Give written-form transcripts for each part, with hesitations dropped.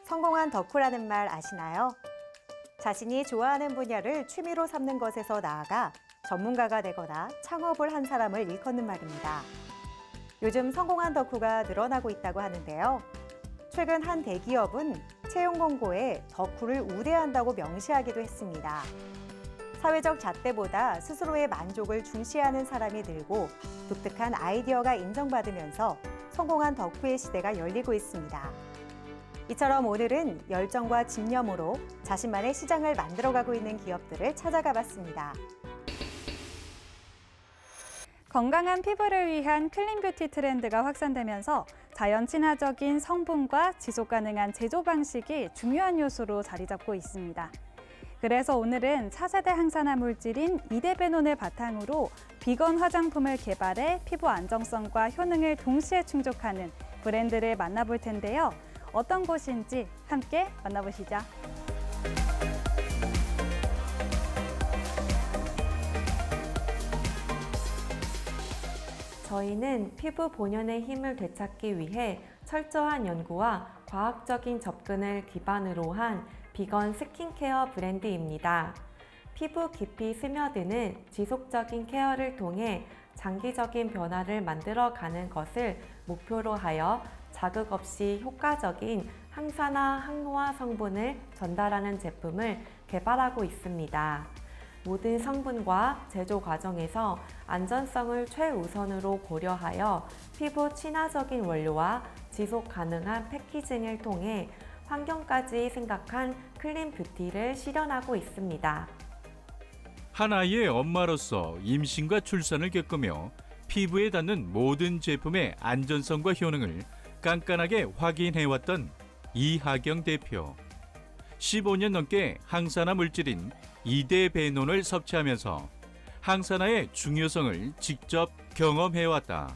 성공한 덕후라는 말 아시나요? 자신이 좋아하는 분야를 취미로 삼는 것에서 나아가 전문가가 되거나 창업을 한 사람을 일컫는 말입니다. 요즘 성공한 덕후가 늘어나고 있다고 하는데요. 최근 한 대기업은 채용 공고에 덕후를 우대한다고 명시하기도 했습니다. 사회적 잣대보다 스스로의 만족을 중시하는 사람이 늘고 독특한 아이디어가 인정받으면서 성공한 덕후의 시대가 열리고 있습니다. 이처럼 오늘은 열정과 집념으로 자신만의 시장을 만들어가고 있는 기업들을 찾아가 봤습니다. 건강한 피부를 위한 클린 뷰티 트렌드가 확산되면서 자연 친화적인 성분과 지속 가능한 제조 방식이 중요한 요소로 자리 잡고 있습니다. 그래서 오늘은 차세대 항산화 물질인 이데베논을 바탕으로 비건 화장품을 개발해 피부 안정성과 효능을 동시에 충족하는 브랜드를 만나볼 텐데요. 어떤 곳인지 함께 만나보시죠. 저희는 피부 본연의 힘을 되찾기 위해 철저한 연구와 과학적인 접근을 기반으로 한 비건 스킨케어 브랜드입니다. 피부 깊이 스며드는 지속적인 케어를 통해 장기적인 변화를 만들어가는 것을 목표로 하여 자극 없이 효과적인 항산화, 항노화 성분을 전달하는 제품을 개발하고 있습니다. 모든 성분과 제조 과정에서 안전성을 최우선으로 고려하여 피부 친화적인 원료와 지속 가능한 패키징을 통해 환경까지 생각한 클린 뷰티를 실현하고 있습니다. 한 아이의 엄마로서 임신과 출산을 겪으며 피부에 닿는 모든 제품의 안전성과 효능을 깐깐하게 확인해왔던 이하경 대표. 15년 넘게 항산화 물질인 이데베논을 섭취하면서 항산화의 중요성을 직접 경험해왔다.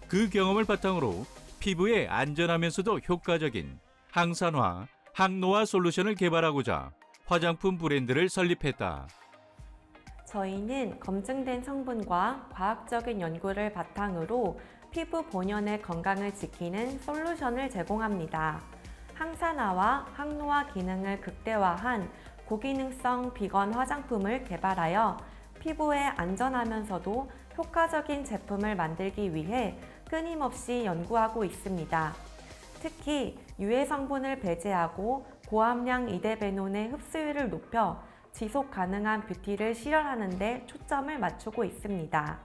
그 경험을 바탕으로 피부에 안전하면서도 효과적인 항산화, 항노화 솔루션을 개발하고자 화장품 브랜드를 설립했다. 저희는 검증된 성분과 과학적인 연구를 바탕으로 피부 본연의 건강을 지키는 솔루션을 제공합니다. 항산화와 항노화 기능을 극대화한 고기능성 비건 화장품을 개발하여 피부에 안전하면서도 효과적인 제품을 만들기 위해 끊임없이 연구하고 있습니다. 특히 유해 성분을 배제하고 고함량 이데베논의 흡수율을 높여 지속 가능한 뷰티를 실현하는 데 초점을 맞추고 있습니다.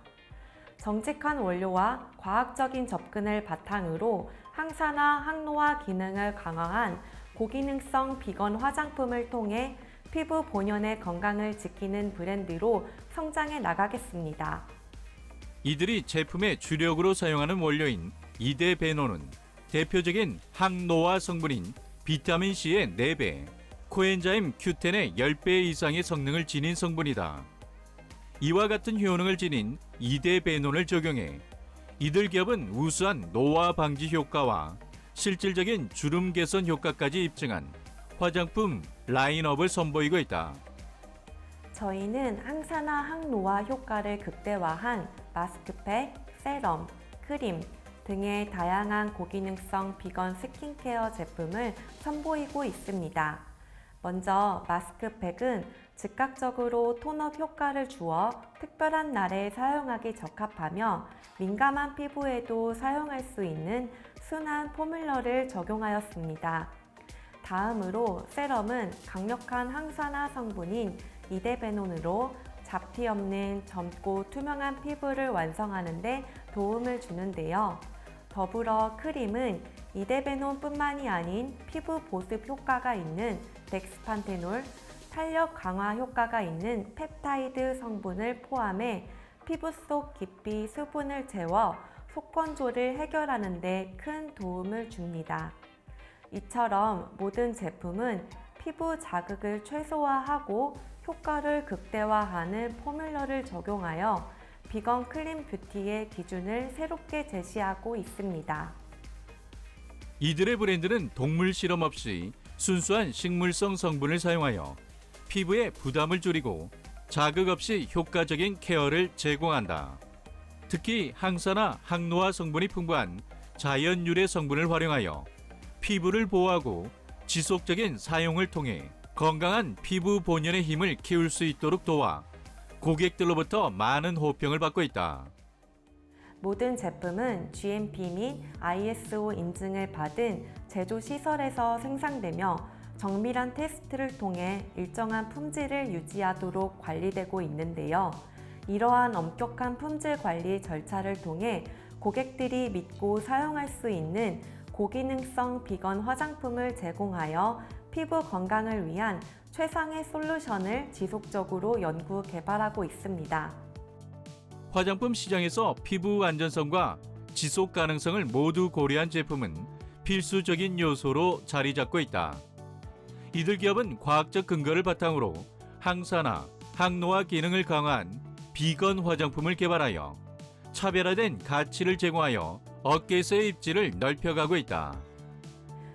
정직한 원료와 과학적인 접근을 바탕으로 항산화, 항노화 기능을 강화한 고기능성 비건 화장품을 통해 피부 본연의 건강을 지키는 브랜드로 성장해 나가겠습니다. 이들이 제품의 주력으로 사용하는 원료인 이데베논은 대표적인 항노화 성분인 비타민C의 4배, 코엔자임 Q10의 10배 이상의 성능을 지닌 성분이다. 이와 같은 효능을 지닌 이데베논을 적용해 이들 기업은 우수한 노화 방지 효과와 실질적인 주름 개선 효과까지 입증한 화장품 라인업을 선보이고 있다. 저희는 항산화, 항노화 효과를 극대화한 마스크팩, 세럼, 크림 등의 다양한 고기능성 비건 스킨케어 제품을 선보이고 있습니다. 먼저 마스크팩은 즉각적으로 톤업 효과를 주어 특별한 날에 사용하기 적합하며 민감한 피부에도 사용할 수 있는 순한 포뮬러를 적용하였습니다. 다음으로 세럼은 강력한 항산화 성분인 이데베논으로 잡티 없는 젊고 투명한 피부를 완성하는 데 도움을 주는데요. 더불어 크림은 이데베논뿐만이 아닌 피부 보습 효과가 있는 덱스판테놀, 탄력 강화 효과가 있는 펩타이드 성분을 포함해 피부 속 깊이 수분을 채워 속건조를 해결하는 데 큰 도움을 줍니다. 이처럼 모든 제품은 피부 자극을 최소화하고 효과를 극대화하는 포뮬러를 적용하여 비건 클린 뷰티의 기준을 새롭게 제시하고 있습니다. 이들의 브랜드는 동물 실험 없이 순수한 식물성 성분을 사용하여 피부에 부담을 줄이고 자극 없이 효과적인 케어를 제공한다. 특히 항산화, 항노화 성분이 풍부한 자연 유래 성분을 활용하여 피부를 보호하고 지속적인 사용을 통해 건강한 피부 본연의 힘을 키울 수 있도록 도와 고객들로부터 많은 호평을 받고 있다. 모든 제품은 GMP 및 ISO 인증을 받은 제조 시설에서 생산되며 정밀한 테스트를 통해 일정한 품질을 유지하도록 관리되고 있는데요. 이러한 엄격한 품질 관리 절차를 통해 고객들이 믿고 사용할 수 있는 고기능성 비건 화장품을 제공하여 피부 건강을 위한 최상의 솔루션을 지속적으로 연구 개발하고 있습니다. 화장품 시장에서 피부 안전성과 지속 가능성을 모두 고려한 제품은 필수적인 요소로 자리 잡고 있다. 이들 기업은 과학적 근거를 바탕으로 항산화, 항노화 기능을 강화한 비건 화장품을 개발하여 차별화된 가치를 제공하여 업계에서의 입지를 넓혀가고 있다.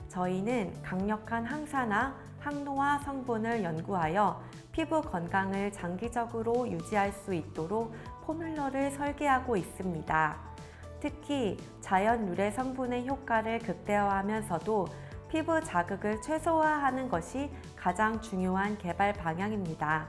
저희는 강력한 항산화, 항노화 성분을 연구하여 피부 건강을 장기적으로 유지할 수 있도록 포뮬러를 설계하고 있습니다. 특히 자연 유래 성분의 효과를 극대화하면서도 피부 자극을 최소화하는 것이 가장 중요한 개발 방향입니다.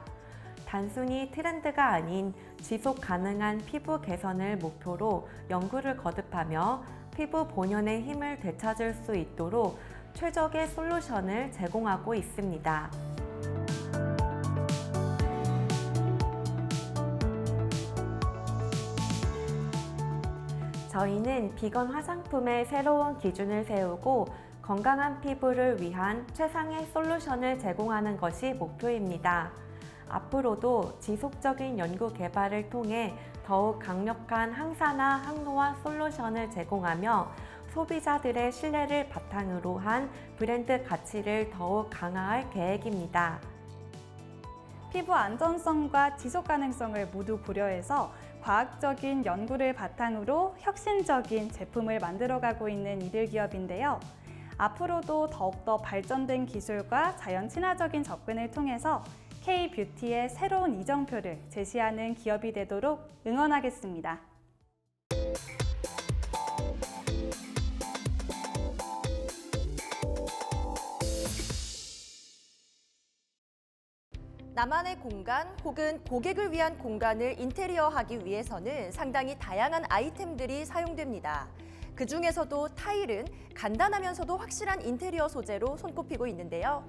단순히 트렌드가 아닌 지속 가능한 피부 개선을 목표로 연구를 거듭하며 피부 본연의 힘을 되찾을 수 있도록 최적의 솔루션을 제공하고 있습니다. 저희는 비건 화장품의 새로운 기준을 세우고 건강한 피부를 위한 최상의 솔루션을 제공하는 것이 목표입니다. 앞으로도 지속적인 연구 개발을 통해 더욱 강력한 항산화, 항노화 솔루션을 제공하며 소비자들의 신뢰를 바탕으로 한 브랜드 가치를 더욱 강화할 계획입니다. 피부 안전성과 지속 가능성을 모두 고려해서 과학적인 연구를 바탕으로 혁신적인 제품을 만들어가고 있는 이들 기업인데요. 앞으로도 더욱더 발전된 기술과 자연 친화적인 접근을 통해서 K-뷰티의 새로운 이정표를 제시하는 기업이 되도록 응원하겠습니다. 나만의 공간 혹은 고객을 위한 공간을 인테리어하기 위해서는 상당히 다양한 아이템들이 사용됩니다. 그 중에서도 타일은 간단하면서도 확실한 인테리어 소재로 손꼽히고 있는데요.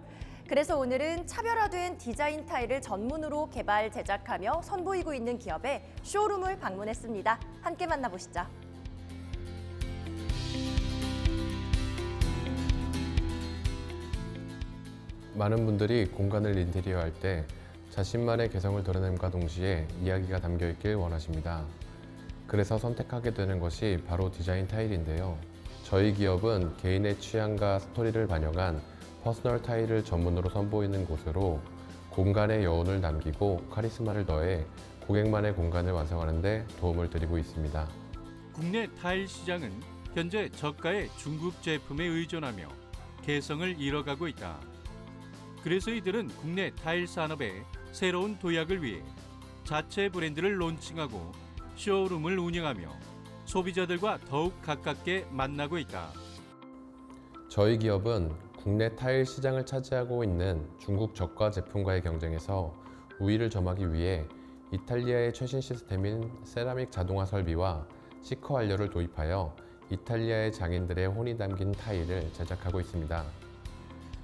그래서 오늘은 차별화된 디자인 타일을 전문으로 개발, 제작하며 선보이고 있는 기업의 쇼룸을 방문했습니다. 함께 만나보시죠. 많은 분들이 공간을 인테리어할 때 자신만의 개성을 드러냄과 동시에 이야기가 담겨 있길 원하십니다. 그래서 선택하게 되는 것이 바로 디자인 타일인데요. 저희 기업은 개인의 취향과 스토리를 반영한 퍼스널 타일을 전문으로 선보이는 곳으로 공간의 여운을 남기고 카리스마를 더해 고객만의 공간을 완성하는 데 도움을 드리고 있습니다. 국내 타일 시장은 현재 저가의 중국 제품에 의존하며 개성을 잃어가고 있다. 그래서 이들은 국내 타일 산업의 새로운 도약을 위해 자체 브랜드를 론칭하고 쇼룸을 운영하며 소비자들과 더욱 가깝게 만나고 있다. 저희 기업은 국내 타일 시장을 차지하고 있는 중국 저가 제품과의 경쟁에서 우위를 점하기 위해 이탈리아의 최신 시스템인 세라믹 자동화 설비와 시커 완료를 도입하여 이탈리아의 장인들의 혼이 담긴 타일을 제작하고 있습니다.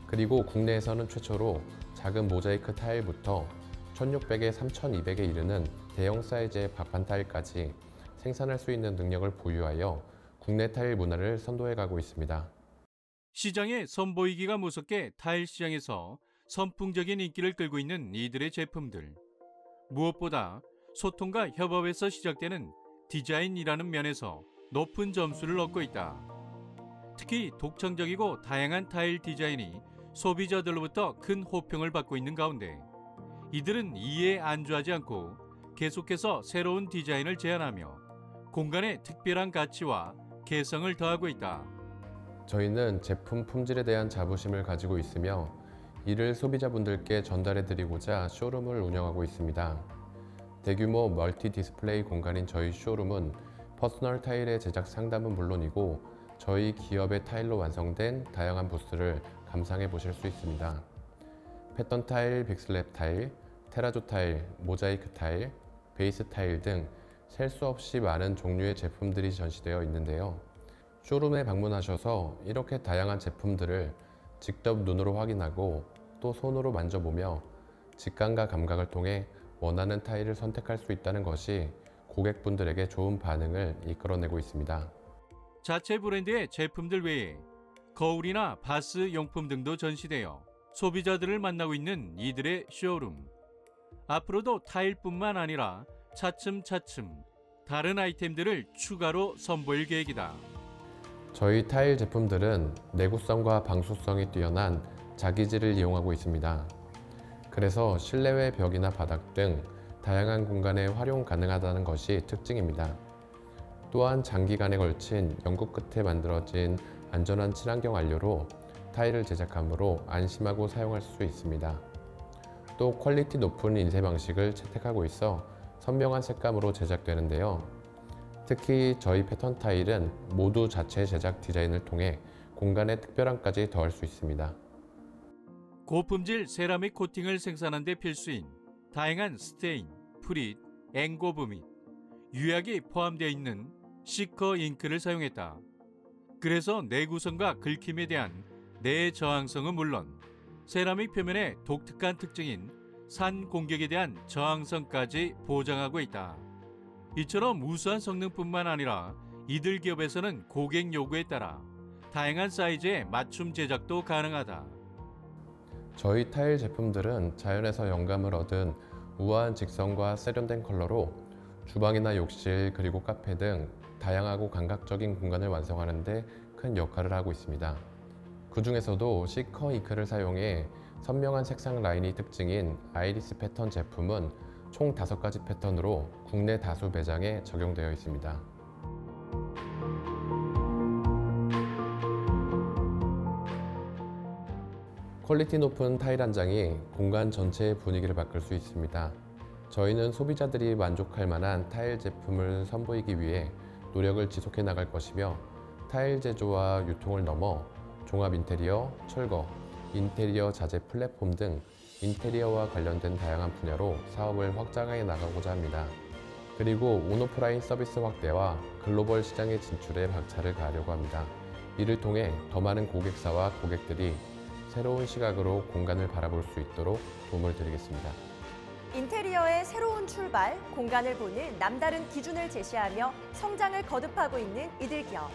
그리고 국내에서는 최초로 작은 모자이크 타일부터 1600에 3200에 이르는 대형 사이즈의 박판 타일까지 생산할 수 있는 능력을 보유하여 국내 타일 문화를 선도해가고 있습니다. 시장에 선보이기가 무섭게 타일 시장에서 선풍적인 인기를 끌고 있는 이들의 제품들. 무엇보다 소통과 협업에서 시작되는 디자인이라는 면에서 높은 점수를 얻고 있다. 특히 독창적이고 다양한 타일 디자인이 소비자들로부터 큰 호평을 받고 있는 가운데 이들은 이에 안주하지 않고 계속해서 새로운 디자인을 제안하며 공간에 특별한 가치와 개성을 더하고 있다. 저희는 제품 품질에 대한 자부심을 가지고 있으며 이를 소비자분들께 전달해드리고자 쇼룸을 운영하고 있습니다. 대규모 멀티 디스플레이 공간인 저희 쇼룸은 퍼스널 타일의 제작 상담은 물론이고 저희 기업의 타일로 완성된 다양한 부스를 감상해 보실 수 있습니다. 패턴 타일, 빅슬랩 타일, 테라조 타일, 모자이크 타일, 베이스 타일 등 셀 수 없이 많은 종류의 제품들이 전시되어 있는데요. 쇼룸에 방문하셔서 이렇게 다양한 제품들을 직접 눈으로 확인하고 또 손으로 만져보며 직감과 감각을 통해 원하는 타일을 선택할 수 있다는 것이 고객분들에게 좋은 반응을 이끌어내고 있습니다. 자체 브랜드의 제품들 외에 거울이나 바스 용품 등도 전시되어 소비자들을 만나고 있는 이들의 쇼룸. 앞으로도 타일뿐만 아니라 차츰차츰 다른 아이템들을 추가로 선보일 계획이다. 저희 타일 제품들은 내구성과 방수성이 뛰어난 자기질을 이용하고 있습니다. 그래서 실내외 벽이나 바닥 등 다양한 공간에 활용 가능하다는 것이 특징입니다. 또한 장기간에 걸친 연구 끝에 만들어진 안전한 친환경 원료로 타일을 제작하므로 안심하고 사용할 수 있습니다. 또 퀄리티 높은 인쇄 방식을 채택하고 있어 선명한 색감으로 제작되는데요. 특히 저희 패턴 타일은 모두 자체 제작 디자인을 통해 공간의 특별함까지 더할 수 있습니다. 고품질 세라믹 코팅을 생산하는 데 필수인 다양한 스테인, 프릿, 앵고브 및 유약이 포함되어 있는 시커 잉크를 사용했다. 그래서 내구성과 긁힘에 대한 내저항성은 물론 세라믹 표면의 독특한 특징인 산 공격에 대한 저항성까지 보장하고 있다. 이처럼 우수한 성능뿐만 아니라 이들 기업에서는 고객 요구에 따라 다양한 사이즈의 맞춤 제작도 가능하다. 저희 타일 제품들은 자연에서 영감을 얻은 우아한 직선과 세련된 컬러로 주방이나 욕실 그리고 카페 등 다양하고 감각적인 공간을 완성하는 데 큰 역할을 하고 있습니다. 그 중에서도 시커 잉크를 사용해 선명한 색상 라인이 특징인 아이리스 패턴 제품은 총 5가지 패턴으로 국내 다수 매장에 적용되어 있습니다. 퀄리티 높은 타일 한 장이 공간 전체의 분위기를 바꿀 수 있습니다. 저희는 소비자들이 만족할 만한 타일 제품을 선보이기 위해 노력을 지속해 나갈 것이며 타일 제조와 유통을 넘어 종합 인테리어, 철거, 인테리어 자재 플랫폼 등 인테리어와 관련된 다양한 분야로 사업을 확장해 나가고자 합니다. 그리고 온오프라인 서비스 확대와 글로벌 시장의 진출에 박차를 가하려고 합니다. 이를 통해 더 많은 고객사와 고객들이 새로운 시각으로 공간을 바라볼 수 있도록 도움을 드리겠습니다. 인테리어의 새로운 출발, 공간을 보는 남다른 기준을 제시하며 성장을 거듭하고 있는 이들 기업.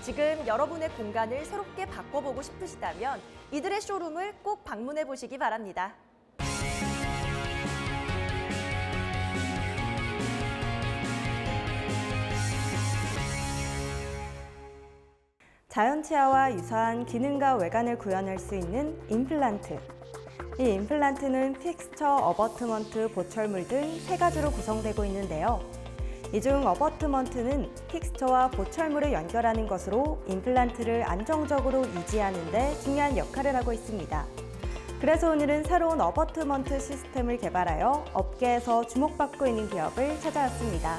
지금 여러분의 공간을 새롭게 바꿔보고 싶으시다면 이들의 쇼룸을 꼭 방문해 보시기 바랍니다. 자연 치아와 유사한 기능과 외관을 구현할 수 있는 임플란트. 이 임플란트는 픽스처, 어버트먼트, 보철물 등 3가지로 구성되고 있는데요. 이 중 어버트먼트는 픽스처와 보철물을 연결하는 것으로 임플란트를 안정적으로 유지하는 데 중요한 역할을 하고 있습니다. 그래서 오늘은 새로운 어버트먼트 시스템을 개발하여 업계에서 주목받고 있는 기업을 찾아왔습니다.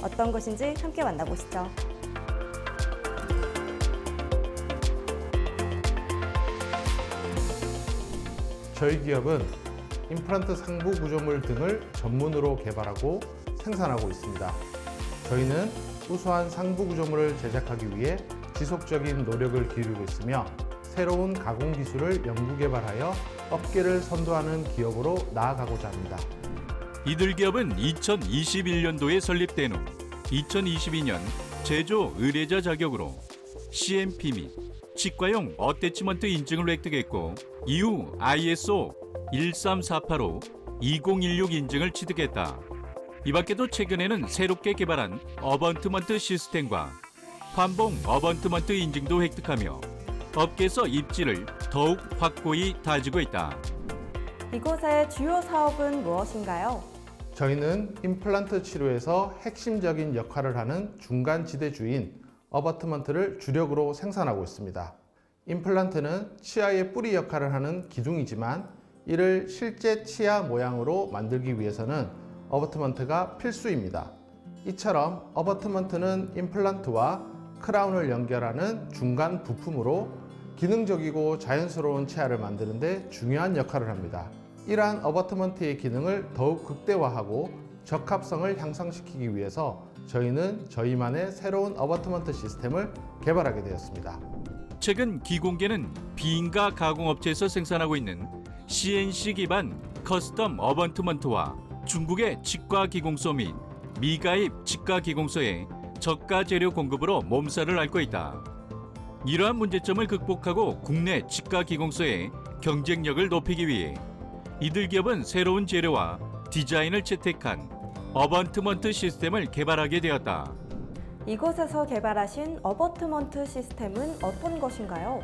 어떤 것인지 함께 만나보시죠. 저희 기업은 임플란트 상부 구조물 등을 전문으로 개발하고 생산하고 있습니다. 저희는 우수한 상부 구조물을 제작하기 위해 지속적인 노력을 기울이고 있으며 새로운 가공 기술을 연구 개발하여 업계를 선도하는 기업으로 나아가고자 합니다. 이들 기업은 2021년도에 설립된 후 2022년 제조 의뢰자 자격으로 CMP 및 치과용 어태치먼트 인증을 획득했고 이후 ISO 13485 2016 인증을 취득했다. 이 밖에도 최근에는 새롭게 개발한 어버트먼트 시스템과 환봉 어버트먼트 인증도 획득하며 업계에서 입지를 더욱 확고히 다지고 있다. 이곳의 주요 사업은 무엇인가요? 저희는 임플란트 치료에서 핵심적인 역할을 하는 중간 지대주인 어버트먼트를 주력으로 생산하고 있습니다. 임플란트는 치아의 뿌리 역할을 하는 기둥이지만 이를 실제 치아 모양으로 만들기 위해서는 어버트먼트가 필수입니다. 이처럼 어버트먼트는 임플란트와 크라운을 연결하는 중간 부품으로 기능적이고 자연스러운 치아를 만드는 데 중요한 역할을 합니다. 이러한 어버트먼트의 기능을 더욱 극대화하고 적합성을 향상시키기 위해서 저희는 저희만의 새로운 어버트먼트 시스템을 개발하게 되었습니다. 최근 기공계는 비인가 가공업체에서 생산하고 있는 CNC 기반 커스텀 어버트먼트와 중국의 치과 기공소 및 미가입 치과 기공소의 저가 재료 공급으로 몸살을 앓고 있다. 이러한 문제점을 극복하고 국내 치과 기공소의 경쟁력을 높이기 위해 이들 기업은 새로운 재료와 디자인을 채택한 어버트먼트 시스템을 개발하게 되었다. 이곳에서 개발하신 어버트먼트 시스템은 어떤 것인가요?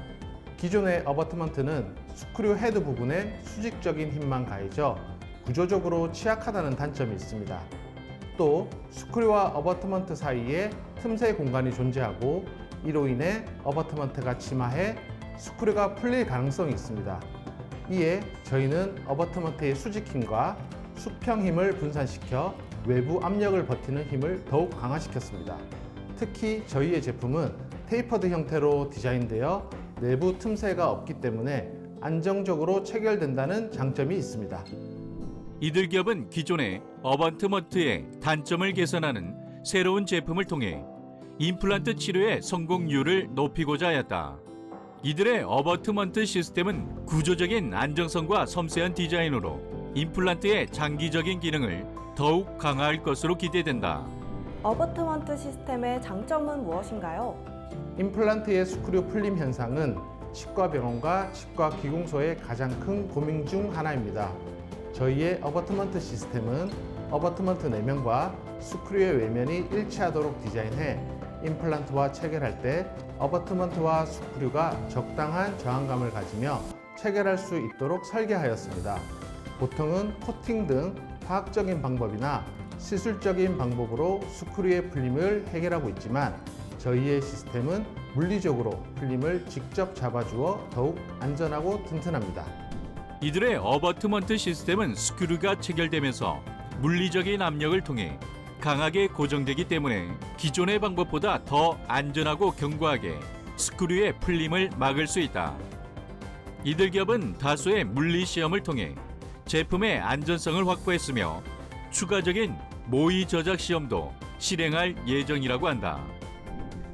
기존의 어버트먼트는 스크류 헤드 부분에 수직적인 힘만 가해져 구조적으로 취약하다는 단점이 있습니다. 또 스크류와 어버트먼트 사이에 틈새 공간이 존재하고 이로 인해 어버트먼트가 침하해 스크류가 풀릴 가능성이 있습니다. 이에 저희는 어버트먼트의 수직 힘과 수평 힘을 분산시켜 외부 압력을 버티는 힘을 더욱 강화시켰습니다. 특히 저희의 제품은 테이퍼드 형태로 디자인되어 내부 틈새가 없기 때문에 안정적으로 체결된다는 장점이 있습니다. 이들 기업은 기존의 어버트먼트의 단점을 개선하는 새로운 제품을 통해 임플란트 치료의 성공률을 높이고자 하였다. 이들의 어버트먼트 시스템은 구조적인 안정성과 섬세한 디자인으로 임플란트의 장기적인 기능을 더욱 강화할 것으로 기대된다. 어버트먼트 시스템의 장점은 무엇인가요? 임플란트의 스크류 풀림 현상은 치과병원과 치과 기공소의 가장 큰 고민 중 하나입니다. 저희의 어버트먼트 시스템은 어버트먼트 내면과 스크류의 외면이 일치하도록 디자인해 임플란트와 체결할 때 어버트먼트와 스크류가 적당한 저항감을 가지며 체결할 수 있도록 설계하였습니다. 보통은 코팅 등 화학적인 방법이나 시술적인 방법으로 스크류의 풀림을 해결하고 있지만 저희의 시스템은 물리적으로 풀림을 직접 잡아주어 더욱 안전하고 튼튼합니다. 이들의 어버트먼트 시스템은 스크류가 체결되면서 물리적인 압력을 통해 강하게 고정되기 때문에 기존의 방법보다 더 안전하고 견고하게 스크류의 풀림을 막을 수 있다. 이들 기업은 다수의 물리 시험을 통해 제품의 안전성을 확보했으며 추가적인 모의 저작 시험도 실행할 예정이라고 한다.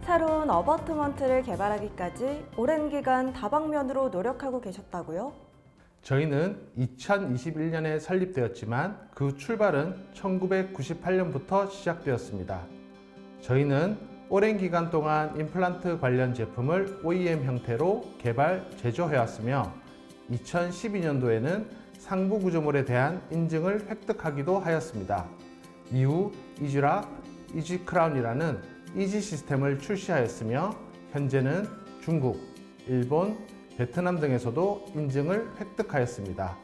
새로운 어버트먼트를 개발하기까지 오랜 기간 다방면으로 노력하고 계셨다고요? 저희는 2021년에 설립되었지만 그 출발은 1998년부터 시작되었습니다. 저희는 오랜 기간 동안 임플란트 관련 제품을 OEM 형태로 개발, 제조해왔으며 2012년도에는 상부 구조물에 대한 인증을 획득하기도 하였습니다. 이후 이지락, 이지크라운이라는 이지 시스템을 출시하였으며 현재는 중국, 일본, 베트남 등에서도 인증을 획득하였습니다.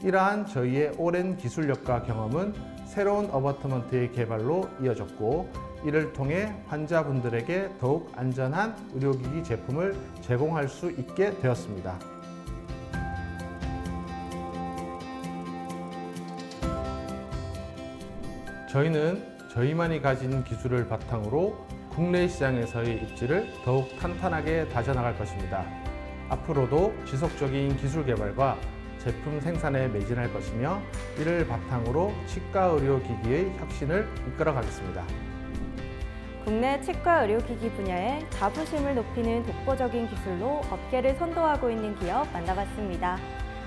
이러한 저희의 오랜 기술력과 경험은 새로운 어버트먼트의 개발로 이어졌고 이를 통해 환자분들에게 더욱 안전한 의료기기 제품을 제공할 수 있게 되었습니다. 저희는 저희만이 가진 기술을 바탕으로 국내 시장에서의 입지를 더욱 탄탄하게 다져나갈 것입니다. 앞으로도 지속적인 기술 개발과 제품 생산에 매진할 것이며 이를 바탕으로 치과 의료기기의 혁신을 이끌어 가겠습니다. 국내 치과 의료기기 분야에 자부심을 높이는 독보적인 기술로 업계를 선도하고 있는 기업 만나봤습니다.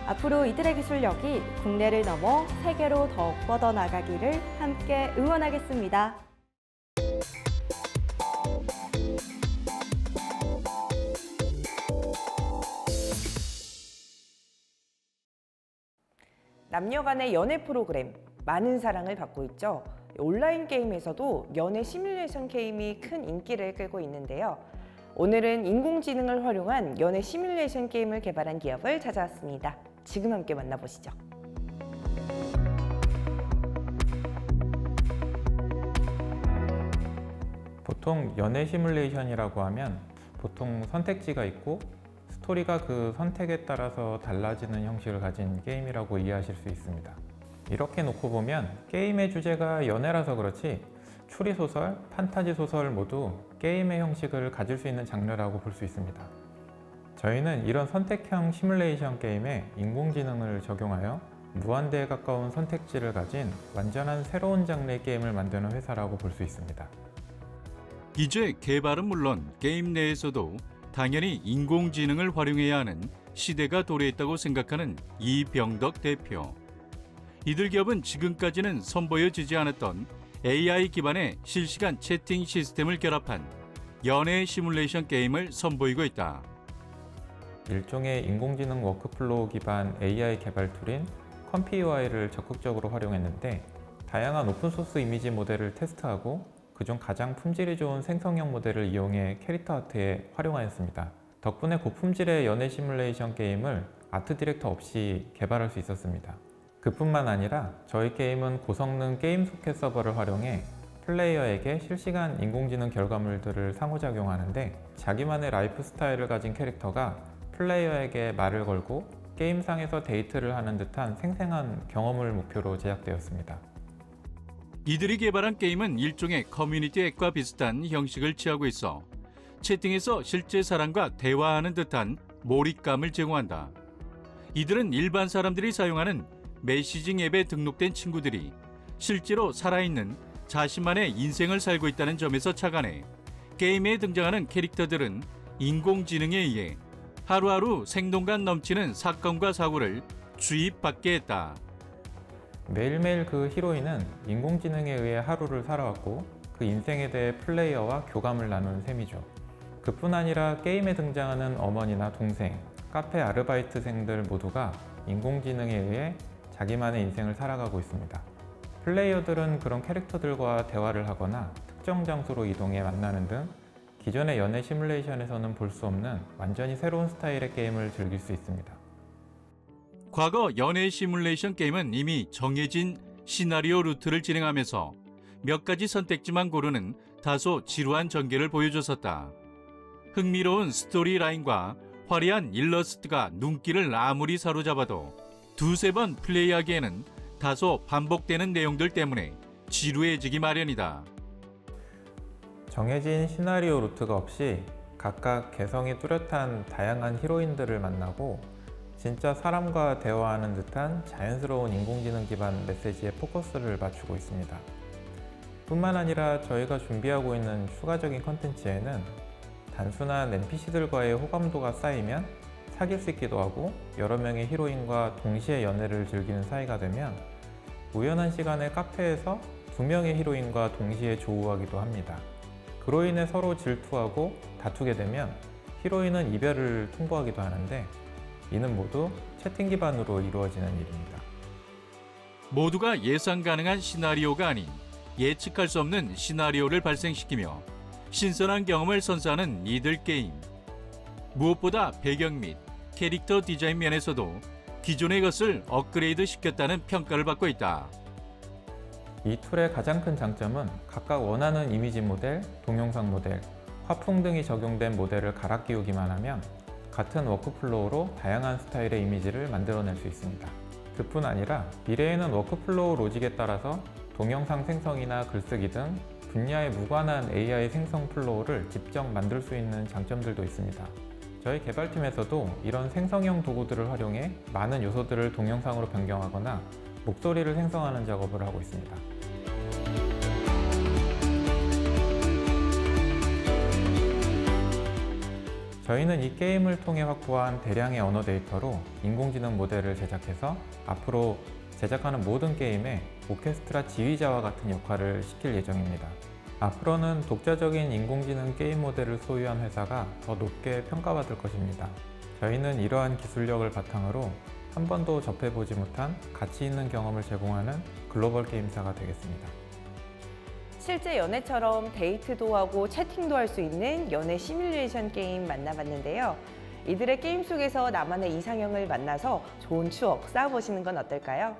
앞으로 이들의 기술력이 국내를 넘어 세계로 더욱 뻗어나가기를 함께 응원하겠습니다. 남녀 간의 연애 프로그램 많은 사랑을 받고 있죠. 온라인 게임에서도 연애 시뮬레이션 게임이 큰 인기를 끌고 있는데요. 오늘은 인공지능을 활용한 연애 시뮬레이션 게임을 개발한 기업을 찾아왔습니다. 지금 함께 만나보시죠. 보통 연애 시뮬레이션이라고 하면 보통 선택지가 있고 스토리가 그 선택에 따라서 달라지는 형식을 가진 게임이라고 이해하실 수 있습니다. 이렇게 놓고 보면 게임의 주제가 연애라서 그렇지 추리소설, 판타지 소설 모두 게임의 형식을 가질 수 있는 장르라고 볼 수 있습니다. 저희는 이런 선택형 시뮬레이션 게임에 인공지능을 적용하여 무한대에 가까운 선택지를 가진 완전한 새로운 장르의 게임을 만드는 회사라고 볼 수 있습니다. 이제 개발은 물론 게임 내에서도 당연히 인공지능을 활용해야 하는 시대가 도래했다고 생각하는 이병덕 대표. 이들 기업은 지금까지는 선보여지지 않았던 AI 기반의 실시간 채팅 시스템을 결합한 연애 시뮬레이션 게임을 선보이고 있다. 일종의 인공지능 워크플로우 기반 AI 개발 툴인 컴피UI를 적극적으로 활용했는데 다양한 오픈소스 이미지 모델을 테스트하고 그중 가장 품질이 좋은 생성형 모델을 이용해 캐릭터 아트에 활용하였습니다. 덕분에 고품질의 연애 시뮬레이션 게임을 아트 디렉터 없이 개발할 수 있었습니다. 그뿐만 아니라 저희 게임은 고성능 게임 소켓 서버를 활용해 플레이어에게 실시간 인공지능 결과물들을 상호작용하는데 자기만의 라이프 스타일을 가진 캐릭터가 플레이어에게 말을 걸고 게임상에서 데이트를 하는 듯한 생생한 경험을 목표로 제작되었습니다. 이들이 개발한 게임은 일종의 커뮤니티 앱과 비슷한 형식을 취하고 있어 채팅에서 실제 사람과 대화하는 듯한 몰입감을 제공한다. 이들은 일반 사람들이 사용하는 메시징 앱에 등록된 친구들이 실제로 살아있는 자신만의 인생을 살고 있다는 점에서 착안해 게임에 등장하는 캐릭터들은 인공지능에 의해 하루하루 생동감 넘치는 사건과 사고를 주입받게 했다. 매일매일 그 히로인은 인공지능에 의해 하루를 살아왔고 그 인생에 대해 플레이어와 교감을 나누는 셈이죠. 그뿐 아니라 게임에 등장하는 어머니나 동생, 카페 아르바이트생들 모두가 인공지능에 의해 자기만의 인생을 살아가고 있습니다. 플레이어들은 그런 캐릭터들과 대화를 하거나 특정 장소로 이동해 만나는 등 기존의 연애 시뮬레이션에서는 볼 수 없는 완전히 새로운 스타일의 게임을 즐길 수 있습니다. 과거 연애 시뮬레이션 게임은 이미 정해진 시나리오 루트를 진행하면서 몇 가지 선택지만 고르는 다소 지루한 전개를 보여줬었다. 흥미로운 스토리 라인과 화려한 일러스트가 눈길을 아무리 사로잡아도 두세 번 플레이하기에는 다소 반복되는 내용들 때문에 지루해지기 마련이다. 정해진 시나리오 루트가 없이 각각 개성이 뚜렷한 다양한 히로인들을 만나고 진짜 사람과 대화하는 듯한 자연스러운 인공지능 기반 메시지에 포커스를 맞추고 있습니다. 뿐만 아니라 저희가 준비하고 있는 추가적인 컨텐츠에는 단순한 NPC들과의 호감도가 쌓이면 사귈 수 있기도 하고 여러 명의 히로인과 동시에 연애를 즐기는 사이가 되면 우연한 시간에 카페에서 2명의 히로인과 동시에 조우하기도 합니다. 그로 인해 서로 질투하고 다투게 되면 히로인은 이별을 통보하기도 하는데 이는 모두 채팅 기반으로 이루어지는 일입니다. 모두가 예상 가능한 시나리오가 아닌 예측할 수 없는 시나리오를 발생시키며 신선한 경험을 선사하는 이들 게임. 무엇보다 배경 및 캐릭터 디자인 면에서도 기존의 것을 업그레이드 시켰다는 평가를 받고 있다. 이 툴의 가장 큰 장점은 각각 원하는 이미지 모델, 동영상 모델, 화풍 등이 적용된 모델을 갈아 끼우기만 하면 같은 워크플로우로 다양한 스타일의 이미지를 만들어낼 수 있습니다. 그뿐 아니라 미래에는 워크플로우 로직에 따라서 동영상 생성이나 글쓰기 등 분야에 무관한 AI 생성 플로우를 직접 만들 수 있는 장점들도 있습니다. 저희 개발팀에서도 이런 생성형 도구들을 활용해 많은 요소들을 동영상으로 변경하거나 목소리를 생성하는 작업을 하고 있습니다. 저희는 이 게임을 통해 확보한 대량의 언어 데이터로 인공지능 모델을 제작해서 앞으로 제작하는 모든 게임에 오케스트라 지휘자와 같은 역할을 시킬 예정입니다. 앞으로는 독자적인 인공지능 게임 모델을 소유한 회사가 더 높게 평가받을 것입니다. 저희는 이러한 기술력을 바탕으로 한 번도 접해보지 못한 가치 있는 경험을 제공하는 글로벌 게임사가 되겠습니다. 실제 연애처럼 데이트도 하고 채팅도 할 수 있는 연애 시뮬레이션 게임 만나봤는데요. 이들의 게임 속에서 나만의 이상형을 만나서 좋은 추억 쌓아보시는 건 어떨까요?